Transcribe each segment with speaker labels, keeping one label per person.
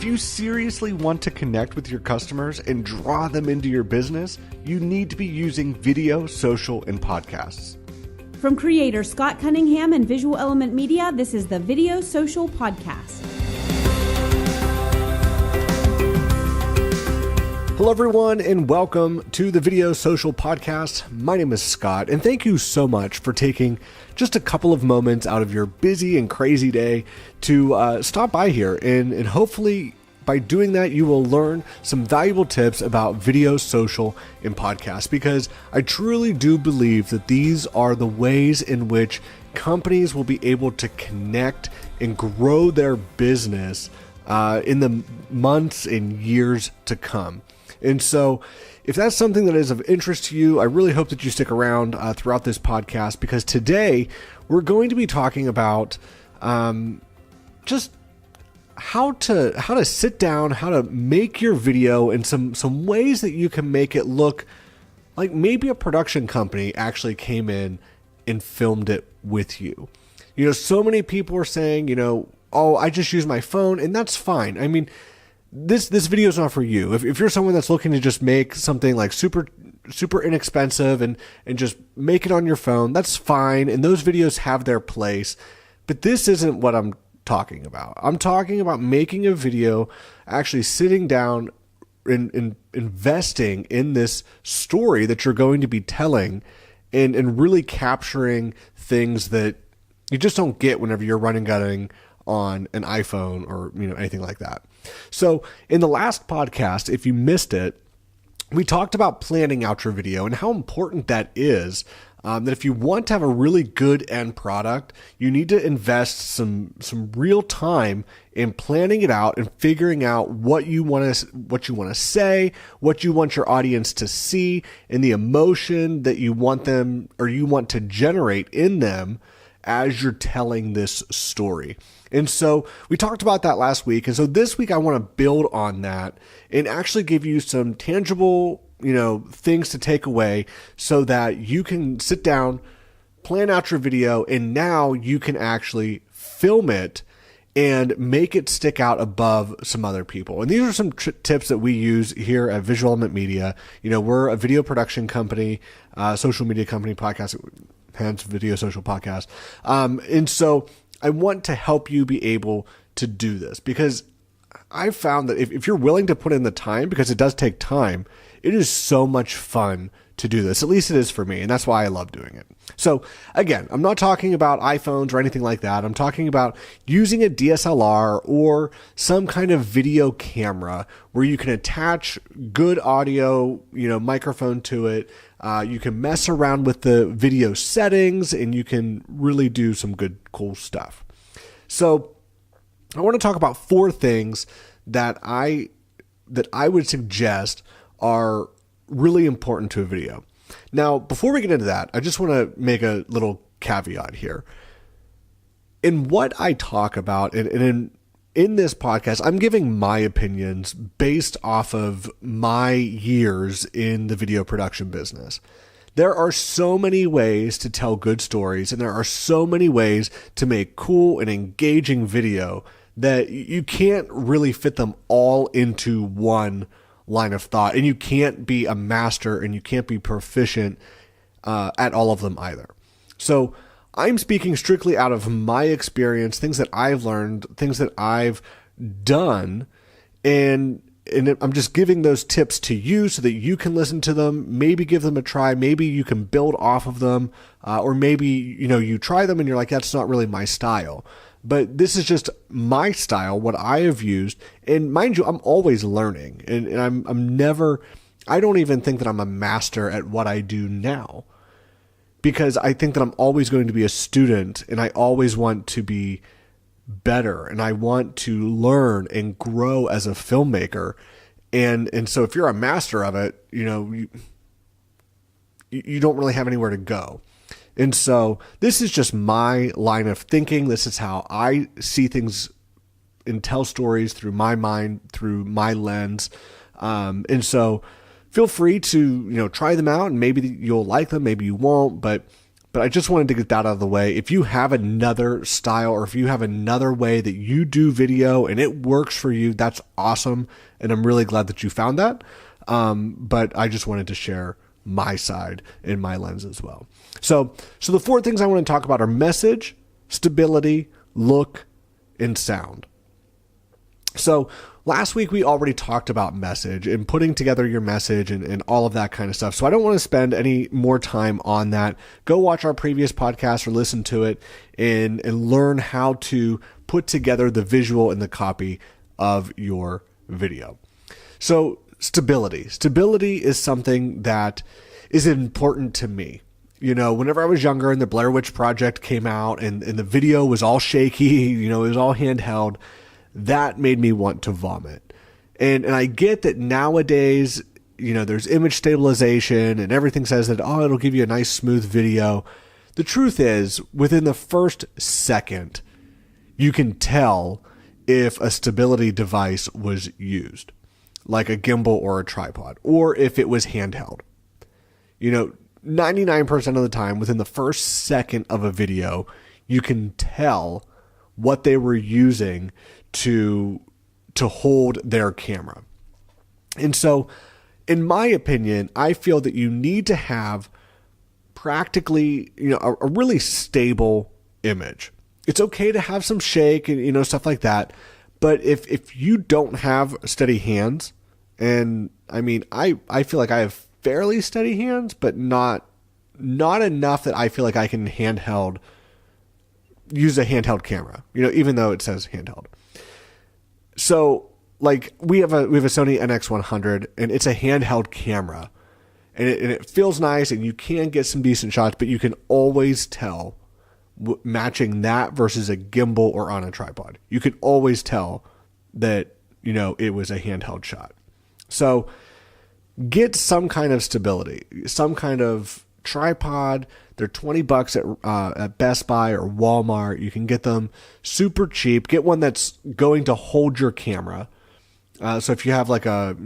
Speaker 1: If you seriously want to connect with your customers and draw them into your business, you need to be using video, social, and podcasts.
Speaker 2: From creator Scott Cunningham and Visual Element Media, this is the Video Social Podcast.
Speaker 1: Hello, everyone, and welcome to the Video Social Podcast. My name is Scott, and thank you so much for taking just a couple of moments out of your busy and crazy day to stop by here. And hopefully, by doing that, you will learn some valuable tips about video, social, and podcasts, because I truly do believe that these are the ways in which companies will be able to connect and grow their business in the months and years to come. And so if that's something that is of interest to you, I really hope that you stick around throughout this podcast, because today we're going to be talking about just how to sit down, how to make your video, and some ways that you can make it look like maybe a production company actually came in and filmed it with you. You know, so many people are saying, oh, I just use my phone, and that's fine. I mean, this video is not for you. If you're someone that's looking to just make something like super inexpensive and just make it on your phone, that's fine. And those videos have their place. But this isn't what I'm talking about. I'm talking about making a video, actually sitting down and investing in this story that you're going to be telling, and really capturing things that you just don't get whenever you're running gunning on an iPhone or anything like that. So in the last podcast, if you missed it, we talked about planning out your video and how important that is. That if you want to have a really good end product, you need to invest some real time in planning it out and figuring out what you want to say, what you want your audience to see, and the emotion that you want them, or you want to generate in them as you're telling this story. And so we talked about that last week. And so this week I want to build on that and actually give you some tangible, things to take away so that you can sit down, plan out your video, and now you can actually film it and make it stick out above some other people. And these are some tips that we use here at Visual Element Media. We're a video production company, social media company, podcast, hence Video Social Podcast. And so I want to help you be able to do this, because I've found that if you're willing to put in the time, because it does take time, it is so much fun to do this. At least it is for me, and that's why I love doing it. So again, I'm not talking about iPhones or anything like that. I'm talking about using a DSLR or some kind of video camera where you can attach good audio, microphone to it. You can mess around with the video settings, and you can really do some good, cool stuff. So I want to talk about 4 things that I would suggest are really important to a video. Now, before we get into that, I just want to make a little caveat here. In what I talk about, and in this podcast, I'm giving my opinions based off of my years in the video production business. There are so many ways to tell good stories, and there are so many ways to make cool and engaging video that you can't really fit them all into one line of thought. And you can't be a master, and you can't be proficient at all of them either. So I'm speaking strictly out of my experience, things that I've learned, things that I've done, and I'm just giving those tips to you so that you can listen to them, maybe give them a try, maybe you can build off of them, or maybe you try them and you're like, that's not really my style. But this is just my style, what I have used. And mind you, I'm always learning, and I'm never, I don't even think that I'm a master at what I do now, because I think that I'm always going to be a student, and I always want to be better, and I want to learn and grow as a filmmaker. And so if you're a master of it, you don't really have anywhere to go. And so this is just my line of thinking. This is how I see things and tell stories through my mind, through my lens. And so feel free to, try them out, and maybe you'll like them, maybe you won't, but But I just wanted to get that out of the way. If you have another style or if you have another way that you do video and it works for you, that's awesome. And I'm really glad that you found that. But I just wanted to share my side and my lens as well. So the 4 things I want to talk about are message, stability, look, and sound. So last week we already talked about message and putting together your message and all of that kind of stuff. So I don't want to spend any more time on that. Go watch our previous podcast or listen to it and learn how to put together the visual and the copy of your video. So stability. Stability is something that is important to me. You know, whenever I was younger and the Blair Witch Project came out and the video was all shaky, you know, it was all handheld, that made me want to vomit. And I get that nowadays, you know, there's image stabilization and everything says that, oh, it'll give you a nice smooth video. The truth is, within the first second, you can tell if a stability device was used, like a gimbal or a tripod, or if it was handheld. You know, 99% of the time, within the first second of a video, you can tell what they were using to hold their camera. And so, in my opinion, I feel that you need to have practically, you know, a really stable image. It's okay to have some shake and, you know, stuff like that. But if you don't have steady hands, and I mean, I feel like I have fairly steady hands, but not enough that I feel like I can use a handheld camera, you know, even though it says handheld. So like we have a Sony NX100 and it's a handheld camera and it feels nice and you can get some decent shots, but you can always tell matching that versus a gimbal or on a tripod. You can always tell that, you know, it was a handheld shot. So get some kind of stability, some kind of tripod. They're $20 at Best Buy or Walmart. You can get them super cheap. Get one that's going to hold your camera. So if you have like a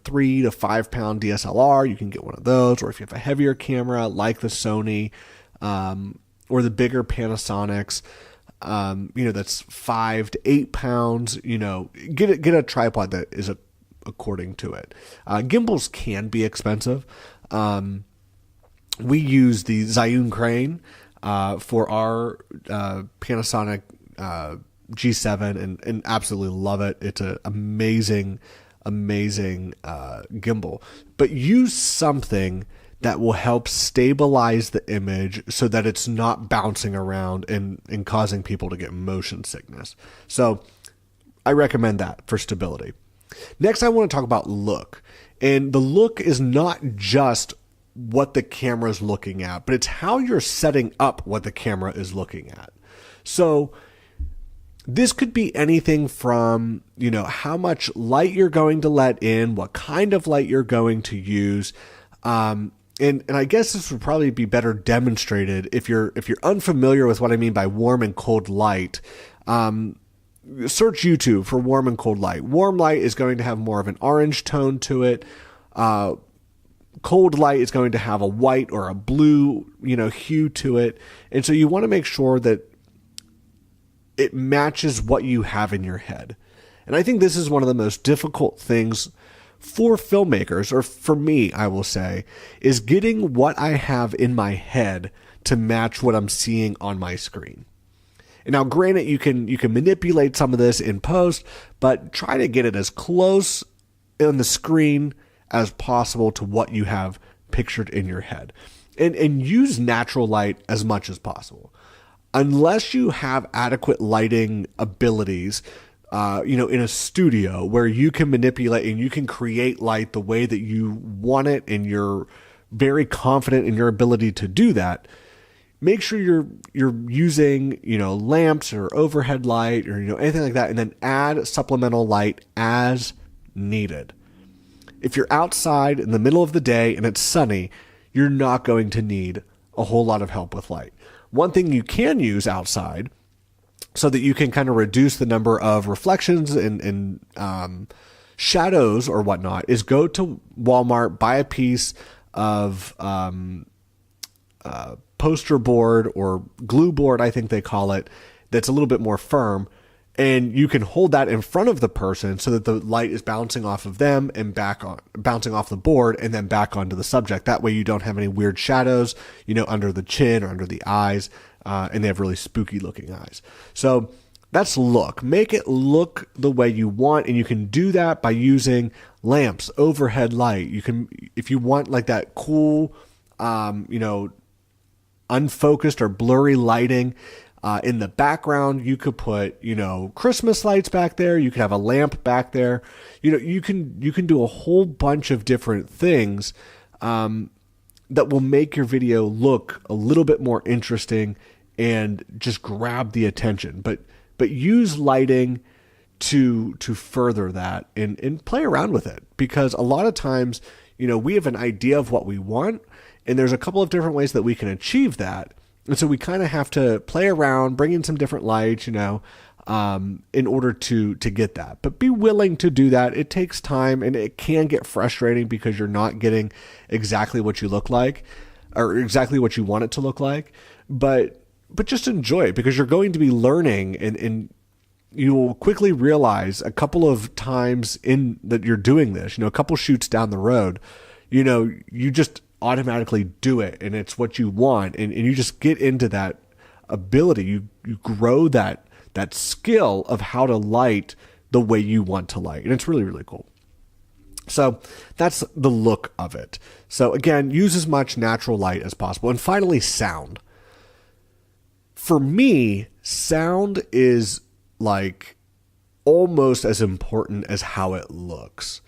Speaker 1: 3 to 5 pound DSLR, you can get one of those. Or if you have a heavier camera like the Sony or the bigger Panasonics, that's 5 to 8 pounds. Get a tripod that is according to it. Gimbals can be expensive. We use the Zhiyun crane for our Panasonic G7 and absolutely love it. It's an amazing gimbal. But use something that will help stabilize the image so that it's not bouncing around and causing people to get motion sickness. So I recommend that for stability. Next, I want to talk about look. And the look is not just what the camera is looking at, but it's how you're setting up what the camera is looking at. So this could be anything from, how much light you're going to let in, what kind of light you're going to use. And I guess this would probably be better demonstrated if you're unfamiliar with what I mean by warm and cold light. Search YouTube for warm and cold light. Warm light is going to have more of an orange tone to it. Cold light is going to have a white or a blue, hue to it. And so you want to make sure that it matches what you have in your head. And I think this is one of the most difficult things for filmmakers, or for me, I will say, is getting what I have in my head to match what I'm seeing on my screen. And now, granted, you can manipulate some of this in post, but try to get it as close on the screen as possible to what you have pictured in your head. And use natural light as much as possible. Unless you have adequate lighting abilities, in a studio where you can manipulate and you can create light the way that you want it and you're very confident in your ability to do that, make sure you're using, lamps or overhead light or, anything like that, and then add supplemental light as needed. If you're outside in the middle of the day and it's sunny, you're not going to need a whole lot of help with light. One thing you can use outside so that you can kind of reduce the number of reflections and shadows or whatnot is go to Walmart, buy a piece of poster board or glue board, I think they call it, that's a little bit more firm. And you can hold that in front of the person so that the light is bouncing off of them and bouncing off the board and then back onto the subject. That way you don't have any weird shadows, under the chin or under the eyes, and they have really spooky looking eyes. So that's look. Make it look the way you want, and you can do that by using lamps, overhead light. You can, if you want like that cool, unfocused or blurry lighting, in the background, you could put, Christmas lights back there. You could have a lamp back there. You can do a whole bunch of different things, that will make your video look a little bit more interesting and just grab the attention. But use lighting to further that and play around with it, because a lot of times, we have an idea of what we want, and there's a couple of different ways that we can achieve that. And so we kind of have to play around, bring in some different lights, in order to get that. But be willing to do that. It takes time, and it can get frustrating because you're not getting exactly what you look like or exactly what you want it to look like. But just enjoy it, because you're going to be learning, and you will quickly realize a couple of times in that you're doing this, a couple shoots down the road, you just automatically do it, and it's what you want, and you just get into that ability. You grow that skill of how to light the way you want to light, and it's really, really cool. So that's the look of it. So again, use as much natural light as possible. And finally, sound. For me, sound is like almost as important as how it looks.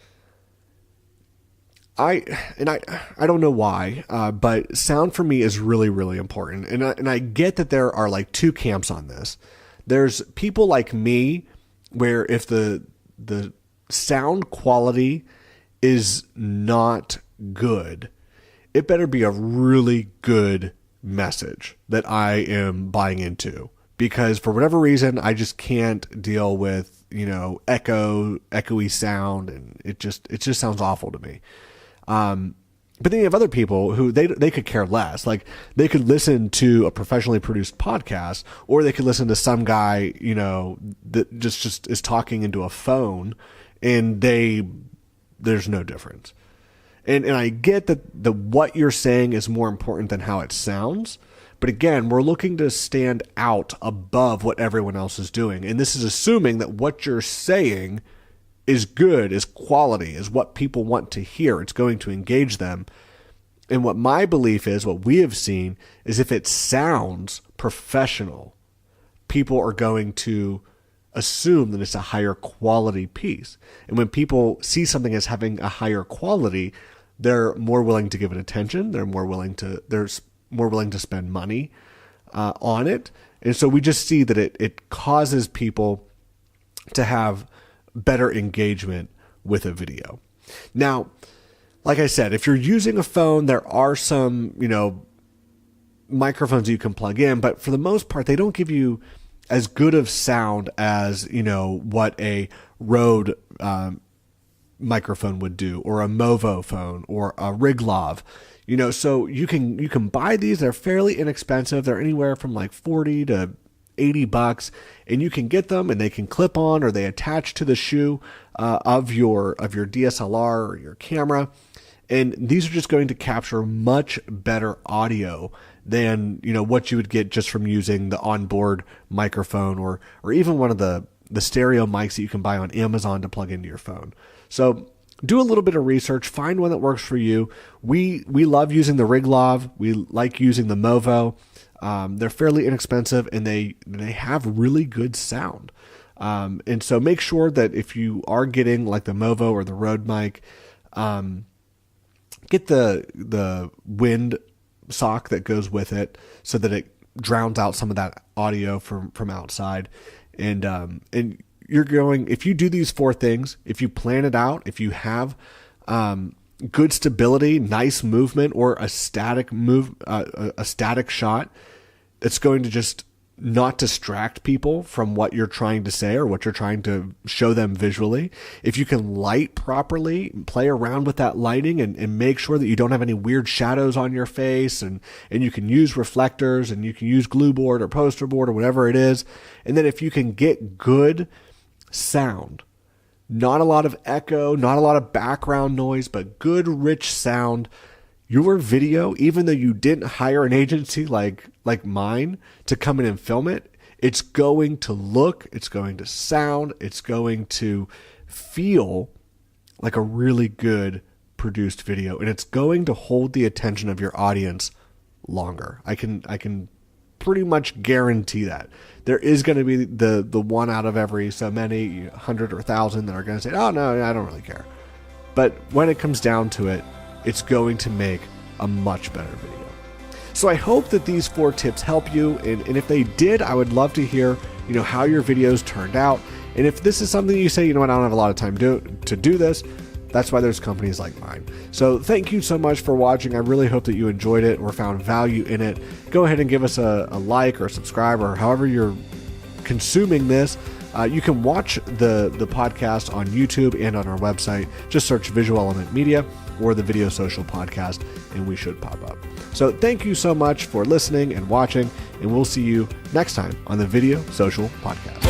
Speaker 1: I don't know why, but sound for me is really, really important. And I get that there are like two camps on this. There's people like me where if the sound quality is not good, it better be a really good message that I am buying into, because for whatever reason, I just can't deal with, echoey sound, and it just sounds awful to me. But then you have other people who they could care less. Like, they could listen to a professionally produced podcast, or they could listen to some guy, that just is talking into a phone, and there's no difference. And I get that what you're saying is more important than how it sounds. But again, we're looking to stand out above what everyone else is doing. And this is assuming that what you're saying is good, is quality, is what people want to hear. It's going to engage them. And what my belief is, what we have seen, is if it sounds professional, people are going to assume that it's a higher quality piece. And when people see something as having a higher quality, they're more willing to give it attention. They're more willing to spend money on it. And so we just see that it causes people to have better engagement with a video. Now, like I said, if you're using a phone, there are some, microphones you can plug in, but for the most part, they don't give you as good of sound as, what a Rode microphone would do, or a Movo phone, or a Riglav. So you can buy these. They're fairly inexpensive. They're anywhere from like $40 to $80, and you can get them, and they can clip on, or they attach to the shoe of your DSLR or your camera. And these are just going to capture much better audio than what you would get just from using the onboard microphone, or even one of the stereo mics that you can buy on Amazon to plug into your phone. So do a little bit of research, find one that works for you. We love using the Riglav. We like using the Movo. They're fairly inexpensive, and they have really good sound. And so make sure that if you are getting like the Movo or the Rode mic, get the wind sock that goes with it so that it drowns out some of that audio from outside. And you're going, if you do these four things, if you plan it out, if you have good stability, nice movement, or a static shot, it's going to just not distract people from what you're trying to say or what you're trying to show them visually. If you can light properly, play around with that lighting and make sure that you don't have any weird shadows on your face, and you can use reflectors, and you can use glue board or poster board or whatever it is. And then if you can get good sound, not a lot of echo, not a lot of background noise, but good rich sound, your video, even though you didn't hire an agency like mine to come in and film it, it's going to look, it's going to sound, it's going to feel like a really good produced video, and it's going to hold the attention of your audience longer. I can pretty much guarantee that. There is going to be the one out of every so many, 100 or 1,000, that are going to say, oh no, I don't really care. But when it comes down to it, it's going to make a much better video. So I hope that these 4 tips help you, and if they did, I would love to hear, how your videos turned out. And if this is something you say, I don't have a lot of time to do this, that's why there's companies like mine. So thank you so much for watching. I really hope that you enjoyed it or found value in it. Go ahead and give us a like or subscribe, or however you're consuming this. You can watch the podcast on YouTube and on our website. Just search Visual Element Media or the Video Social Podcast, and we should pop up. So thank you so much for listening and watching, and we'll see you next time on the Video Social Podcast.